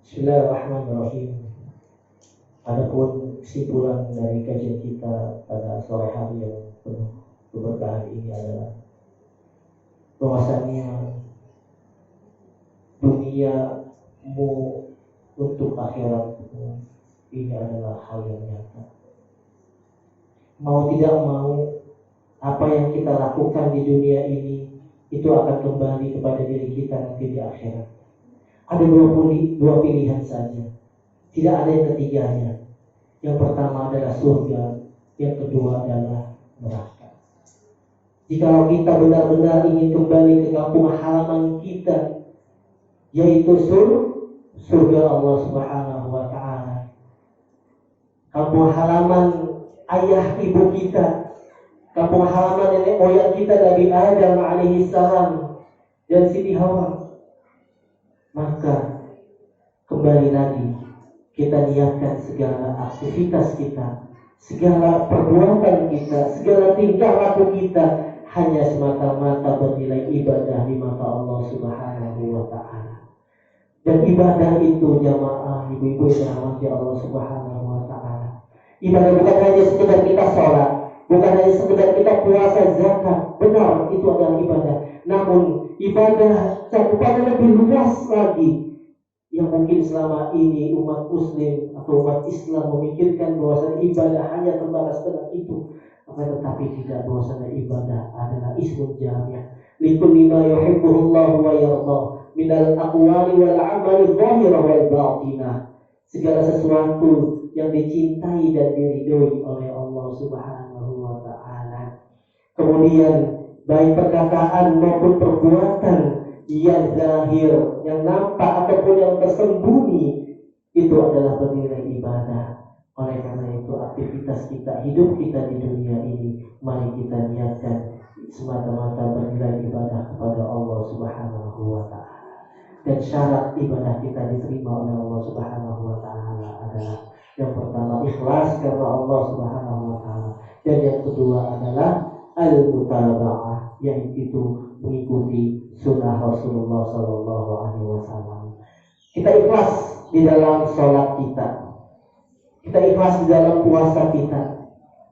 Bismillahirrahmanirrahim. Adapun kesimpulan dari kajian kita pada sore hari yang penuh keberkahan ini adalah bahwasanya duniamu untuk akhiratmu ini adalah hal yang nyata. Mau tidak mau, apa yang kita lakukan di dunia ini itu akan kembali kepada diri kita nanti di akhirat. Ada dua pilihan saja, tidak ada yang ketiganya. Yang pertama adalah surga, yang kedua adalah neraka. Jika kita benar-benar ingin kembali ke kampung halaman kita, yaitu surga Allah Subhanahu wa Ta'ala, kampung halaman ayah ibu kita, kampung halaman nenek moyang kita Nabi Adam alaihi salam dan Siti Hawa, maka kembali lagi kita niatkan segala aktivitas kita, segala perbuatan kita, segala tingkah laku kita hanya semata-mata bernilai ibadah di mata Allah Subhanahu wa Ta'ala. Dan ibadah itu jamaah ibu-ibu yang dirahmati Allah Subhanahu wa Ta'ala. Ibadah bukan hanya sekedar kita sholat, bukan hanya sekedar kita puasa zakat. Benar, itu adalah ibadah. Namun ibadah cakupannya lebih luas lagi, yang mungkin selama ini umat muslim atau umat Islam memikirkan bahwasanya ibadah hanya terbatas dengan itu. Tetapi tidak, bahwasanya ibadah adalah ismun jami' likulli ma yuhibbuhullahu wa yardah minal aqwali wal amali dhahirah wal batinah. Segala sesuatu yang dicintai dan diridhoi oleh Allah Subhanahu wa Ta'ala. Kemudian baik perkataan maupun perbuatan yang zahir, yang nampak ataupun yang tersembunyi, itu adalah bernilai ibadah. Oleh karena itu aktivitas kita, hidup kita di dunia ini, mari kita niatkan semata-mata bernilai ibadah kepada Allah Subhanahu wa Ta'ala. Dan syarat ibadah kita diterima oleh Allah Subhanahu wa Ta'ala adalah yang pertama ikhlas karena Allah Subhanahu wa Ta'ala, dan yang kedua adalah al-mutaba'ah, yaitu mengikuti sunnah Rasulullah Sallallahu Alaihi Wasallam. Kita ikhlas di dalam sholat kita, kita ikhlas di dalam puasa kita.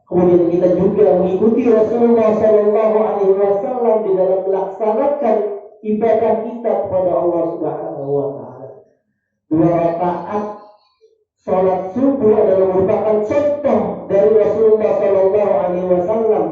Kemudian kita juga mengikuti Rasulullah Sallallahu Alaihi Wasallam di dalam melaksanakan ibadah kita kepada Allah Subhanahu Wa Taala. 2 rakaat sholat subuh adalah merupakan contoh dari Rasulullah Sallallahu Alaihi Wasallam.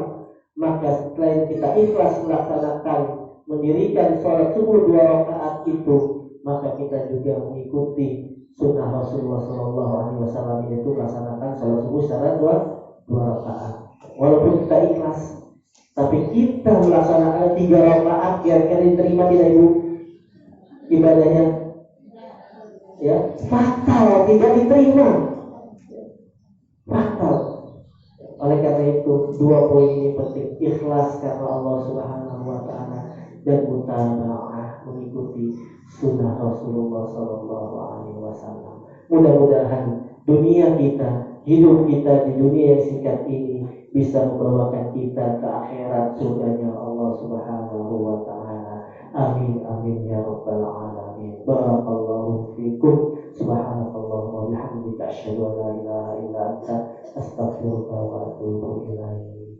Maka setelah kita ikhlas melaksanakan mendirikan sholat subuh 2 rakaat itu, maka kita juga mengikuti sunnah Rasulullah Sallallahu Alaihi Wasallam, yaitu melaksanakan sholat subuh secara 2 rakaat. Walaupun kita ikhlas, tapi kita melaksanakan 3 rakaat, kira-kira diterima tidak ibu ibadahnya? Ya, fatal, tidak diterima, fatal. Oleh karena itu 2 poin ini penting, ikhlas karena Allah Subhanahu wa Ta'ala dan mutaba'ah, mengikuti sunnah Rasulullah Sallallahu Alaihi Wasallam. Mudah-mudahan dunia kita, hidup kita di dunia yang singkat ini bisa membawakan kita ke akhirat surganya Allah Subhanahu wa Ta'ala. Amin amin ya rabbal alamin. Barakallahu fikum. Subhanakallahumma wa bihamdika asyhadu an la ilaha illa anta astaghfiruka wa atubu ilaik.